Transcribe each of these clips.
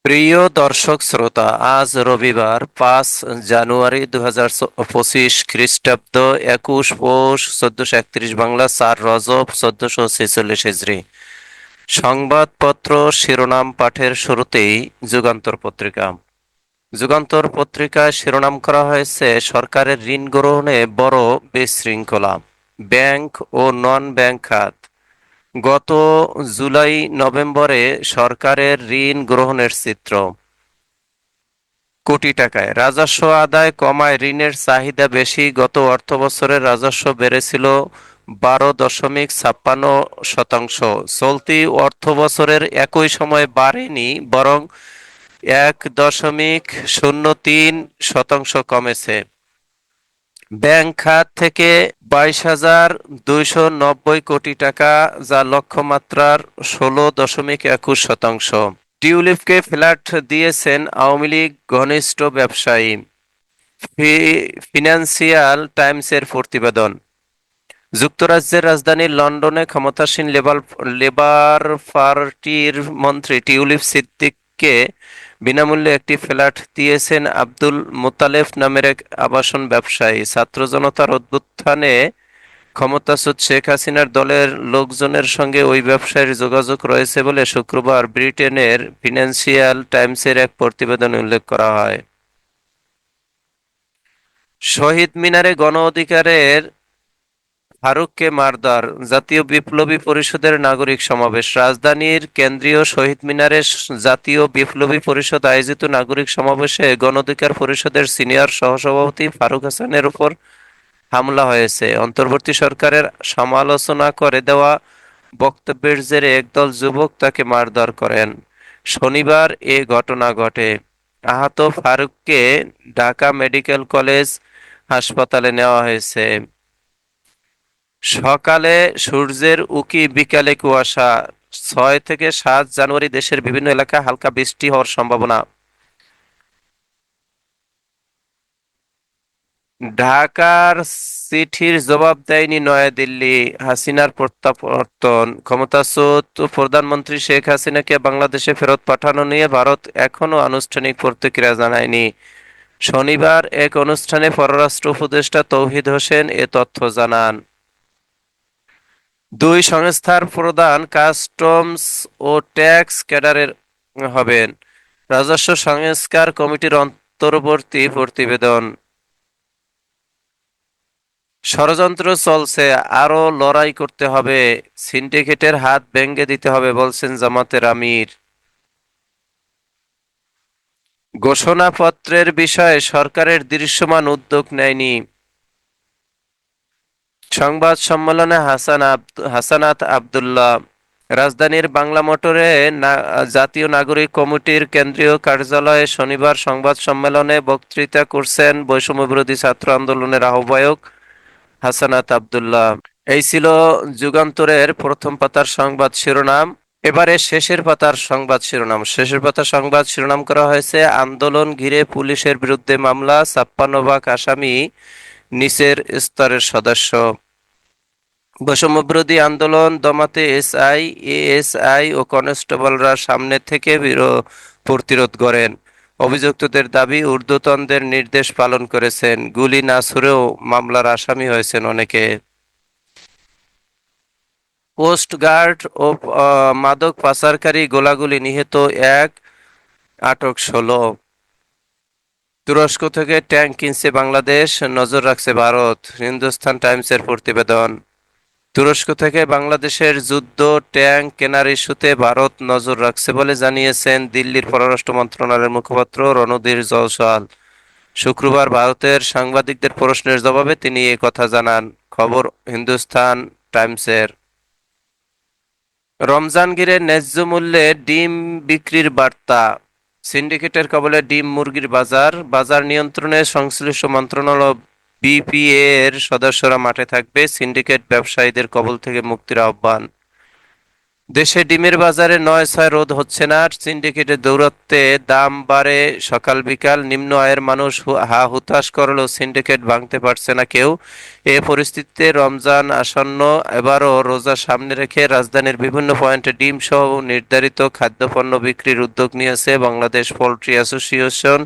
প্রিয় দর্শক শ্রোতা, আজ রবিবার 5 জানুয়ারি 2025 খ্রিস্টাব্দ, 21 পৌষ 1431 বাংলা, 4 রজব 1446 হিজরি। সংবাদপত্র শিরোনাম পাঠের শুরুতেই যুগান্তর পত্রিকা। যুগান্তর পত্রিকায় শিরোনাম করা হয়েছে, সরকারের ঋণ গ্রহণে বড় বিশৃঙ্খলা, ব্যাংক ও নন ব্যাংক খাত। গত জুলাই-নভেম্বরে সরকারের ঋণ গ্রহণের চিত্র। কোটি টাকায় রাজস্ব আদায় কমায় ঋণের চাহিদা বেশি। গত অর্থবছরের রাজস্ব বেড়েছিল 12.56%। চলতি অর্থবছরের একই সময়ে বাড়েনি, বরং 1.03% কমেছে। ব্যাংক খাত থেকে 22,290 কোটি টাকা, যা লক্ষ্যমাত্রার 16.21%। টিউলিপকে ফ্ল্যাট দিয়েছেন আওয়ামী লীগ ঘনিষ্ঠ ব্যবসায়ী। ফিনান্সিয়াল টাইমসের প্রতিবেদন। যুক্তরাজ্যের রাজধানী লন্ডনে ক্ষমতাসীন লেবার পার্টির মন্ত্রী টিউলিপ সিদ্দিককে বিনামূল্যে একটি ফ্ল্যাট দিয়েছেন আব্দুল মোতালেব নামের এক আবাসন ব্যবসায়ী। ছাত্র জনতার অভ্যুত্থানে ক্ষমতাচ্যুত শেখ হাসিনার দলের লোকজনের সঙ্গে ওই ব্যবসায়ীর যোগাযোগ রয়েছে বলে শুক্রবার ব্রিটেনের ফিনান্সিয়াল টাইমসের এক প্রতিবেদনে উল্লেখ করা হয়। শহীদ মিনারে গণ অধিকারের ফারুককে মারধর, জাতীয় বিপ্লবী পরিষদের নাগরিক সমাবেশ। রাজধানীর কেন্দ্রীয় শহীদ মিনারে জাতীয় বিপ্লবী পরিষদ আয়োজিত নাগরিক সমাবেশে গণ অধিকার পরিষদের সিনিয়র সহসভাপতি ফারুক হাসানের উপর হামলা হয়েছে। অন্তর্বর্তী সরকারের সমালোচনা করে দেওয়া বক্তব্যের জেরে একদল যুবক তাকে মারধর করেন। শনিবার এ ঘটনা ঘটে। আহত ফারুককে ঢাকা মেডিকেল কলেজ হাসপাতালে নেওয়া হয়েছে। সকালে সূর্যের উঁকি, বিকালে কুয়াশা। 6 থেকে 7 জানুয়ারি দেশের বিভিন্ন এলাকায় হালকা বৃষ্টি হওয়ার সম্ভাবনা। ঢাকার চিঠির জবাব দেয়নি নয়াদিল্লি, হাসিনার প্রত্যাবর্তন। ক্ষমতাচ্যুত প্রধানমন্ত্রী শেখ হাসিনাকে বাংলাদেশে ফেরত পাঠানো নিয়ে ভারত এখনো আনুষ্ঠানিক প্রতিক্রিয়া জানায়নি। শনিবার এক অনুষ্ঠানে পররাষ্ট্র উপদেষ্টা তৌহিদ হোসেন এ তথ্য জানান। দুই সংস্থার প্রধান কাস্টমস ও ট্যাক্স ক্যাডারের হবেন। রাজস্ব সংস্কার কমিটির অন্তর্বর্তী প্রতিবেদন। ষড়যন্ত্র চলছে, আরো লড়াই করতে হবে, সিন্ডিকেটের হাত ভেঙে দিতে হবে, বলছেন জামাতের আমির। ঘোষণাপত্রের বিষয়ে সরকারের দৃশ্যমান উদ্যোগ নেয়নি। সংবাদ সম্মেলনে হাসানাত আব্দুল্লাহ। রাজধানীর বাংলা মোটরে জাতীয় নাগরিক কমিটির কেন্দ্রীয় কার্যালয়ে শনিবার সংবাদ সম্মেলনে বক্তৃতা করছেন বৈষম্যবিরোধী ছাত্র আন্দোলনের আহ্বায়ক হাসানাত আব্দুল্লাহ। এই ছিল যুগান্তরের প্রথম পাতার সংবাদ শিরোনাম। এবারে শেষের পাতার সংবাদ শিরোনাম করা হয়েছে, আন্দোলন ঘিরে পুলিশের বিরুদ্ধে মামলা, 56 ভাগ আসামি নিচের স্তরের সদস্য। বৈষম্যবিরোধী আন্দোলন দমাতে এসআই, এএসআই ও কনস্টেবলরা সামনে থেকে প্রতিরোধ করেন। অভিযুক্তদের দাবি, ঊর্ধ্বতনদের নির্দেশ পালন করেছেন। গুলি না ছুড়েও মামলার আসামি হয়েছেন অনেকে। কোস্টগার্ড ও মাদক পাচারকারী গোলাগুলি, নিহত 1, আটক 16। তুরস্ক থেকে ট্যাঙ্ক কিনছে বাংলাদেশ, নজর রাখছে ভারত। হিন্দুস্তান টাইমসের প্রতিবেদন। তুরস্ক থেকে বাংলাদেশের যুদ্ধ ট্যাঙ্ক কেনার ইস্যুতে ভারত নজর রাখছে বলে জানিয়েছেন দিল্লির পররাষ্ট্র মন্ত্রণালয়ের মুখপাত্র রণধীর জয়সওয়াল। শুক্রবার ভারতের সাংবাদিকদের প্রশ্নের জবাবে তিনি এ কথা জানান। খবর হিন্দুস্তান টাইমসের। রমজান ঘিরে ন্যায্য মূল্যে ডিম বিক্রির বার্তা, সিন্ডিকেটের কবলে ডিম মুরগির বাজার। বাজার নিয়ন্ত্রণে সংশ্লিষ্ট মন্ত্রণালয় বিপিএ এর সদস্যরা মাঠে থাকবে, সিন্ডিকেট ব্যবসায়ীদের কবল থেকে মুক্তির আহ্বান। দেশে ডিমের বাজারে নয় ছয় রোধ হচ্ছে না, সিন্ডিকেটের দৌরাত্ম্যে দাম বাড়ে সকাল বিকাল, নিম্ন আয়ের মানুষ হা হুতাশ করলেও সিন্ডিকেট ভাঙতে পারছে না কেউ। এ পরিস্থিতিতে রমজান আসন্ন, এবারও রোজা সামনে রেখে রাজধানীর বিভিন্ন পয়েন্টে ডিম সহ নির্ধারিত খাদ্যপণ্য বিক্রির উদ্যোগ নিয়েছে বাংলাদেশ পোল্ট্রি অ্যাসোসিয়েশন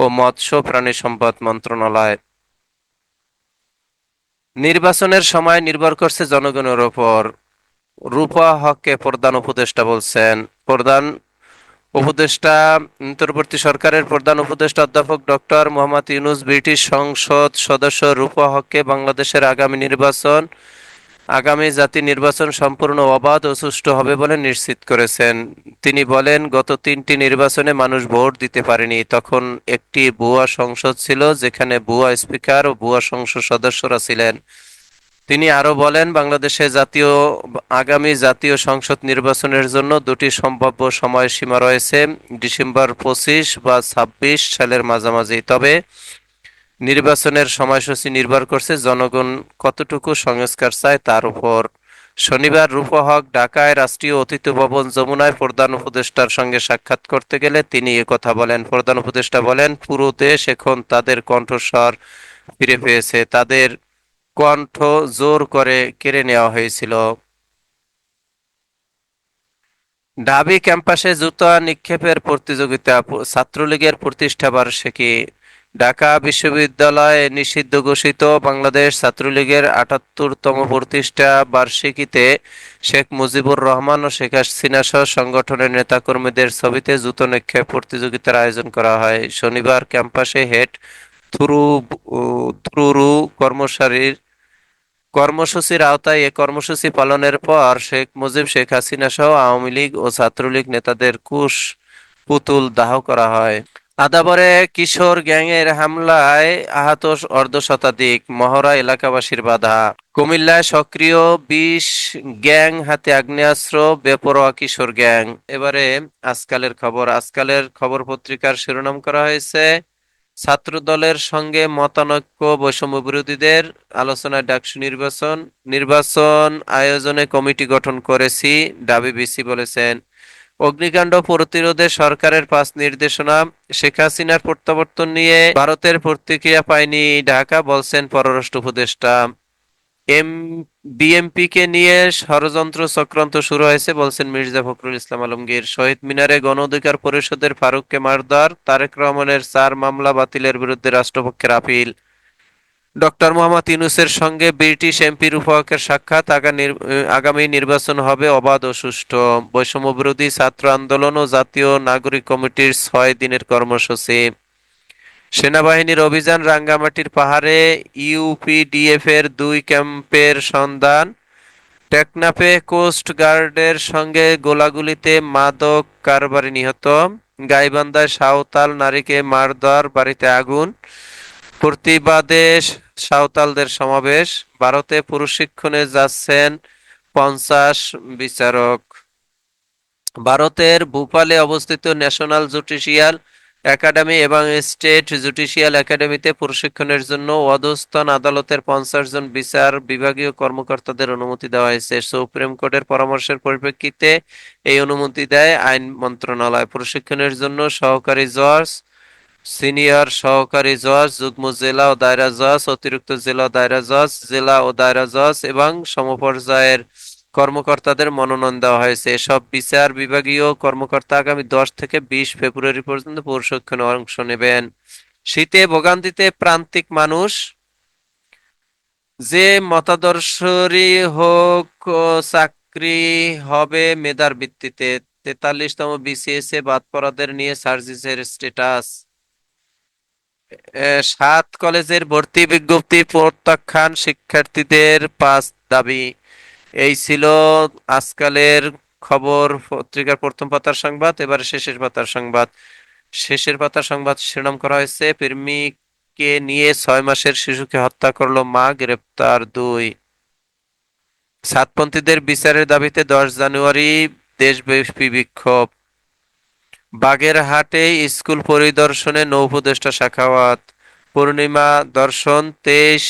ও মৎস্য প্রাণী সম্পদ মন্ত্রণালয়। নির্বাচনের সময় নির্ভর করছে জনগণের ওপর, রূপা হককে প্রধান উপদেষ্টা বলছেন। প্রধান উপদেষ্টা অন্তর্বর্তী সরকারের প্রধান উপদেষ্টা অধ্যাপক ডক্টর মোহাম্মদ ইউনূস ব্রিটিশ সংসদ সদস্য রূপা হককে বাংলাদেশের আগামী জাতীয় নির্বাচন সম্পূর্ণ অবাধ ও সুষ্ঠু হবে বলে নিশ্চিত করেছেন। তিনি বলেন, গত তিনটি নির্বাচনে মানুষ ভোট দিতে পারেনি, তখন একটি ভুয়া সংসদ ছিল যেখানে ভুয়া স্পিকার ও ভুয়া সংসদ সদস্যরা ছিলেন। তিনি আরো বলেন, বাংলাদেশে আগামী জাতীয় সংসদ নির্বাচনের জন্য দুটি সম্ভাব্য সময়সীমা রয়েছে, ডিসেম্বর 25 বা 26 সালের মাঝামাঝি। তবে নির্বাচনের সময়সূচি নির্ভর করছে জনগণ কতটুকু সংস্কার চায় তার উপর। শনিবার রূপা হক ঢাকায় রাষ্ট্রীয় অতিথি ভবন যমুনায় প্রধান উপদেষ্টার সঙ্গে সাক্ষাৎ করতে গেলে তিনি একথা বলেন। প্রধান উপদেষ্টা বলেন, পুরো দেশ এখন তাদের কণ্ঠস্বর ফিরে পেয়েছে, তাদের কণ্ঠ জোর করে কেড়ে নেওয়া হয়েছিল। ঢাবি ক্যাম্পাসে জুতা নিক্ষেপের প্রতিযোগিতা, ছাত্রলীগের প্রতিষ্ঠা বার্ষিকী। ঢাকা বিশ্ববিদ্যালয়ে নিষিদ্ধ ঘোষিত বাংলাদেশ ছাত্রলীগের ৭৮তম প্রতিষ্ঠা বার্ষিকীতে শেখ মুজিবুর রহমান ও শেখ হাসিনা সহ সংগঠনের নেতাকর্মীদের ছবিতে জুতো নিক্ষেপ প্রতিযোগিতার আয়োজন করা হয়। শনিবার ক্যাম্পাসে হেড থ্রু থ্রুরু কর্মসারির কর্মসূচির আওতায় এ কর্মসূচি পালনের পর শেখ মুজিব, শেখ হাসিনা সহ আওয়ামী লীগ ও ছাত্রলীগ নেতাদের পুতুল দাহ করা হয়। আদাবরে কিশোর গ্যাংয়ের হামলায় আহত অর্ধশতাধিক, মহড়া এলাকাবাসীর বাধা। কুমিল্লায় সক্রিয় ২০ গ্যাং, হাতে আগ্নেয়াস্ত্র, বেপরোয়া কিশোর গ্যাং। এবারে আজকালের খবর পত্রিকার শিরোনাম করা হয়েছে, ছাত্রদলের সঙ্গে মতানৈক্য, বৈষম্য বিরোধীদের আলোচনায় ডাকসু নির্বাচন আয়োজনে কমিটি গঠন করেছি, ডাবিবিসি বলেছেন। অগ্নিকাণ্ড প্রতিরোধে সরকারের ৫ নির্দেশনা, শেখ হাসিনার প্রত্যাবর্তন নিয়ে ভারতের প্রতিক্রিয়া পায়নি ঢাকা, বলছেন পররাষ্ট্র উপদেষ্টা। এম বিএমপিকে নিয়ে ষড়যন্ত্র চক্রান্ত শুরু হয়েছে বলছেন মির্জা ফখরুল ইসলাম আলমগীর। শহীদ মিনারে গণ অধিকার পরিষদের ফারুককে মারধর, তারেক রহমানের ৪ মামলা বাতিলের বিরুদ্ধে রাষ্ট্রপক্ষের আপিল। ডক্টর মোহাম্মদ ইউনূসের সঙ্গে ব্রিটিশ এমপি রূপা হকের সাক্ষাৎ, আগামী নির্বাচন হবে অবাধ ও সুষ্ঠু। বৈষম্যবিরোধী ছাত্র আন্দোলন ও জাতীয় নাগরিক কমিটির ৬ দিনের কর্মসূচি। সেনাবাহিনীর অভিযান, রাঙ্গামাটির পাহাড়ে ইউপিডিএফ এর ২ ক্যাম্পের সন্ধান। টেকনাফে কোস্ট গার্ডের সঙ্গে গোলাগুলিতে মাদক কারবারি নিহত। গাইবান্ধায় সাঁওতাল নারীকে মারধর, বাড়িতে আগুন। প্রতিবাদে সাঁওতালদের সমাবেশ। ভারতে প্রশিক্ষণে যাচ্ছেন ৫০ বিচারক। ভারতের ভোপালে অবস্থিত ন্যাশনাল জুডিশিয়াল একাডেমি এবং স্টেট জুডিশিয়াল একাডেমিতে প্রশিক্ষণের জন্য অধস্তন আদালতের ৫০ জন বিচার বিভাগীয় কর্মকর্তাদের অনুমতি দেওয়া হয়েছে। সুপ্রিম কোর্টের পরামর্শের পরিপ্রেক্ষিতে এই অনুমতি দেয় আইন মন্ত্রণালয়। প্রশিক্ষণের জন্য সহকারী জজ, সিনিয়র সহকারী জজ, যুগ্ম জেলা ও দায়রা জজ, অতিরিক্ত জেলা ও দায়রা জজ, জেলা ও দায়রা জজ এবং সমপর্যায়ের কর্মকর্তাদের মনোনয়ন দেওয়া হয়েছে। এসব বিচার বিভাগীয় কর্মকর্তা আগামী ১০ থেকে ২০ ফেব্রুয়ারি পর্যন্ত প্রশিক্ষণে অংশ নেবেন। শীতে ভোগান্তিতে প্রান্তিক মানুষ, যে মতাদর্শেরই হোক, চাকরি হবে মেধার ভিত্তিতে। ৪৩তম বিসিএস এ বাদ পড়াদের নিয়ে সার্জিসের স্ট্যাটাস। ৭ কলেজের ভর্তি বিজ্ঞপ্তি প্রত্যাখ্যান, শিক্ষার্থীদের ৫ দাবি। এই ছিল আজকালের খবর পত্রিকার প্রথম পাতার সংবাদ। এবার শেষের পাতার সংবাদ শিরোনাম করা হয়েছে, প্রেমিককে নিয়ে ৬ মাসের শিশুকে হত্যা করলো মা, গ্রেপ্তার ২। সাতপন্থীদের বিচারের দাবিতে ১০ জানুয়ারি দেশব্যাপী বিক্ষোভ। বাগেরহাটে স্কুল পরিদর্শনে নৌ উপদেষ্টা সাখাওয়াত। পূর্ণিমা ধর্ষণ, ২৩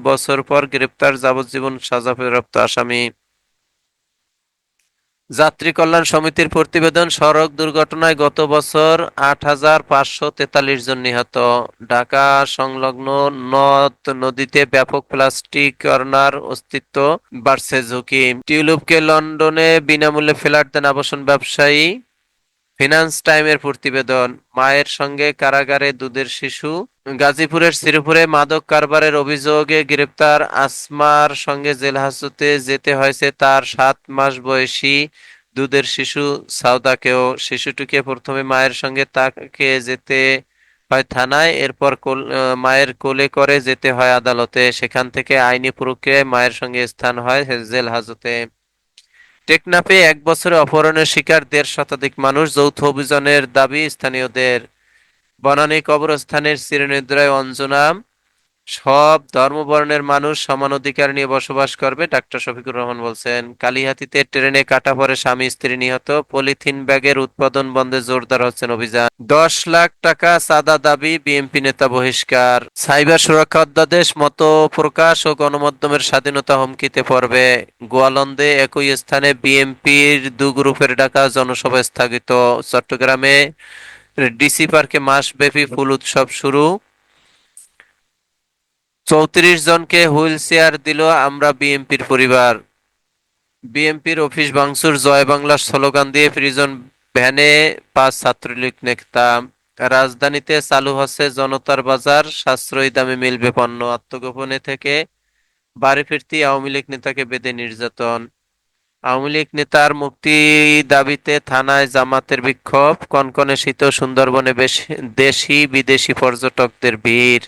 বছর পর গ্রেপ্তার যাবজ্জীবন সাজাপ্রাপ্ত আসামি। যাত্রী কল্যাণ সমিতির প্রতিবেদন, সড়ক দুর্ঘটনায় গত বছর ৮,৫৪৩ জন নিহত। ঢাকা সংলগ্ন নদ নদীতে ব্যাপক প্লাস্টিকরণার অস্তিত্ব, বাড়ছে ঝুঁকি। টিউলিপকে লন্ডনে বিনামূল্যে ফ্ল্যাট দেন আবাসন ব্যবসায়ী। ফিনান্স টাইমের প্রতিবেদন, মায়ের সঙ্গে কারাগারে দুধের শিশু। গাজীপুরের শ্রীপুরে মাদক কারবারের অভিযোগে গ্রেপ্তার আসমার সঙ্গে জেল হাজতে যেতে হয়েছে তার 7 মাস বয়সী দুধের শিশু সাউদাকেও। শিশুটিকে প্রথমে মায়ের সঙ্গে তাকে যেতে হয় থানায়, এরপর মায়ের কোলে করে যেতে হয় আদালতে। সেখান থেকে আইনি প্রক্রিয়ায় মায়ের সঙ্গে স্থান হয় জেল হাজতে। টেকনাফে 1 বছরে অপহরণের শিকার 1.5 শতাধিক মানুষ, যৌথ অভিযানের দাবি স্থানীয়দের। বনানী কবরস্থানের চিরনিদ্রায় অঞ্জনা, সব ধর্মবর্ণের মানুষ সমান অধিকার নিয়ে বসবাস করবে, ডাক্তার শফিকুর রহমান বলছেন। কালিহাতীতে ট্রেনে কাটা পড়ে স্বামী স্ত্রী নিহত, পলিথিন ব্যাগের উৎপাদন বন্ধে জোরদার হচ্ছেন অভিযান। 10 লাখ টাকা চাঁদা দাবি, বিএনপি নেতা বহিষ্কার। সাইবার সুরক্ষা অধ্যাদেশ, মত প্রকাশ ও গণমাধ্যমের স্বাধীনতা হুমকিতে পড়বে। গোয়ালন্দে একই স্থানে বিএনপির 2 গ্রুপের ডাকা জনসভা স্থগিত। চট্টগ্রামে ডিসি পার্কে মাসব্যাপী ফুল উৎসব শুরু। 34 জনকে হুইল চেয়ার দিল আমরা বিএনপির পরিবার। বিএনপির অফিস ভাঙচুর, জয় বাংলা স্লোগান দিয়ে প্রিজন ভ্যানে 5 ছাত্রলীগ নেতা। রাজধানীতে চালু হচ্ছে জনতার বাজার, সাশ্রয়ী দামে মিলবে পণ্য। আত্মগোপনে থেকে বাড়ি ফিরতি আওয়ামী লীগ নেতাকে বেঁধে নির্যাতন। আওয়ামী লীগ নেতার মুক্তি দাবিতে থানায় জামাতের বিক্ষোভ। কনকনে শীত, সুন্দরবনে দেশি বিদেশি পর্যটকদের ভিড়।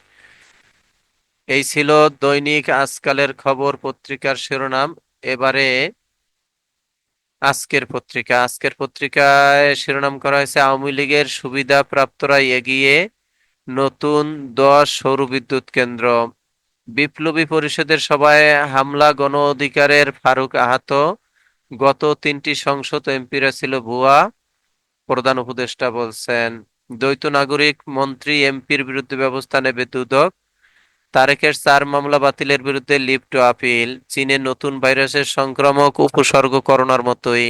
এই ছিল দৈনিক আজকালের খবর পত্রিকার শিরোনাম। এবারে আজকের পত্রিকায় শিরোনাম করা হয়েছে, আওয়ামী লীগের সুবিধা প্রাপ্তরা এগিয়ে, নতুন 10 সৌর বিদ্যুৎ কেন্দ্র। বিপ্লবী পরিষদের সভায় হামলা, গণ অধিকারের ফারুক আহত। গত 3টি সংসদ এমপিরা ছিল ভুয়া, প্রধান উপদেষ্টা বলছেন। দ্বৈত নাগরিক, মন্ত্রী এমপির বিরুদ্ধে ব্যবস্থা নেবে দুদক। তারেকের 4 মামলা বাতিলের বিরুদ্ধে লিভ টু আপিল। চীনে নতুন ভাইরাসের সংক্রামক উপসর্গ করোনার মতোই।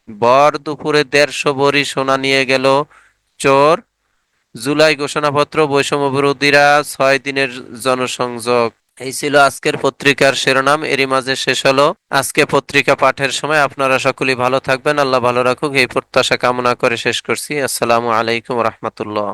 ভর দুপুরে 150 ভরি সোনা নিয়ে গেল চোর। জুলাই ঘোষণাপত্র, বৈষম্য বিরোধীরা 6 দিনের জনসংযোগ। এই ছিল আজকের পত্রিকার শিরোনাম। এরই মাঝে শেষ হলো আজকে পত্রিকা পাঠের সময়। আপনারা সকলেই ভালো থাকবেন, আল্লাহ ভালো রাখুক এই প্রত্যাশা কামনা করে শেষ করছি। আসসালামু আলাইকুম রহমতুল্লাহ।